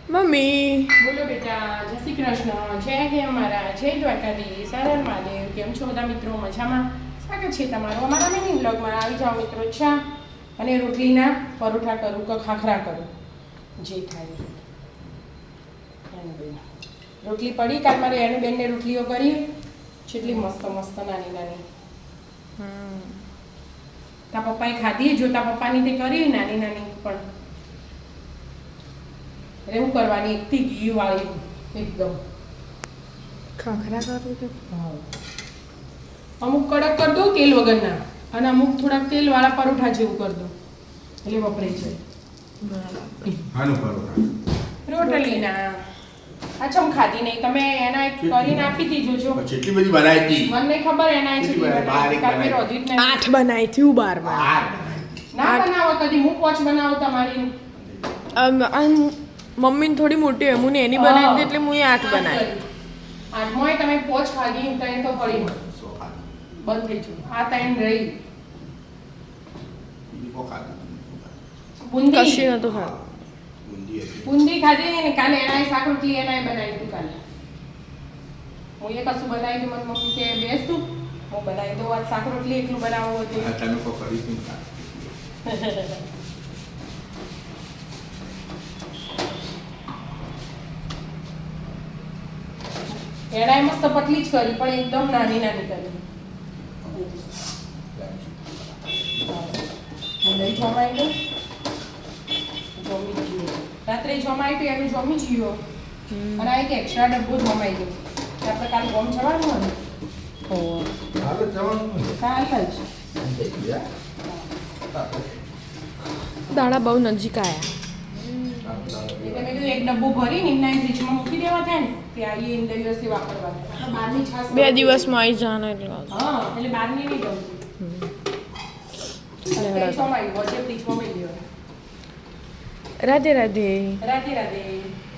Mummy બોલો બેટા, જય શ્રી કૃષ્ણ, જય હે અમારા, જય દ્વારકાધીશ, સરળ મહાદેવ. કેમ છો બધા મિત્રો? મજામાં? સ્વાગત છે તમારું અમારા મિની બ્લોગમાં. આવી જાઓ મિત્રો, ચા અને રોટલીના પરોઠા કરું કે ખાખરા કરું, જે થાય. રોટલી પડી કાલ મારે એની બેનને રોટલીઓ કરી, જેટલી મસ્ત મસ્ત નાની નાની. તા પપ્પાએ ખાધી, જો તા પપ્પાની તે કરી નાની નાની પણ એવું કરવાની એકથી ઘી વાળી એકદમ ખાખરા કરું તો અમુક કડક કરી દઉં તેલ વગરના, અને અમુક થોડાક તેલ વાળા પરોઠા જેવું કરી દઉં એટલે વપરાઈ જાય. હાનું પરોઠા રોટલીના અચ્છા હું ખાધી નહીં, તમે એના એક કરીને આપી હતી જોજો. જેટલી બધી બનાવી હતી મને નહીં ખબર એના છે કાલ મેં રોધી જ નહીં. 8 બનાવી હતી હું 12 માં. ના બનાવો કદી, હું પોચ બનાવું તમારી. મમ્મીને થોડી મોટી હોય, હું એની બનાવી હતી એટલે હું 8 બનાવી. આઠમોય તમે પોચ ખાધી, ત્રણ તો પડી બંધ થઈ ગયું. આ ત્રણ રહી. બુંદી કશી નતું ખાધું. બુંદી ખાધી ને કાલે એનાય શાક રોટલી એનાય બનાવી તું કાલે. હું એ કશું બનાવી તું, મને મમ્મી કે બેસ તું હું બનાવી દઉં. આજ શાક રોટલી એકલું બનાવવું હતું. તમે કોઈ કરી એનાય મસ્ત પતલી જ કરી, પણ એકદમ નાની નાની કરી. દહીં જમાઈ દઉં, જમી જીવો. રાત્રે જમાઈ તો એનું જમી જીવો, અને આ એક એક્સ્ટ્રા ડબ્બો જમાઈ ગયો. આપણે કાલે ગોમ જવાનું હોય ને, હાલ જવાનું કાલે જ. દાણા બહુ નજીક આવ્યા. એટલે મેં કીધું એક ડબ્બો ભરીને એમના ફ્રીજમાં મૂકી દેવા થાય ને, ત્યાં એ ઇન્દર દિવસે વાપરવા. બહારની છાશ 2 દિવસમાં આવી જવાનું એટલે હા, એટલે બહારની નહીં ગમતી. જમાઈ વચ્ચે ફ્રીજમાં મૂકી દેવા. રાધે રાધે. રાધે રાધે.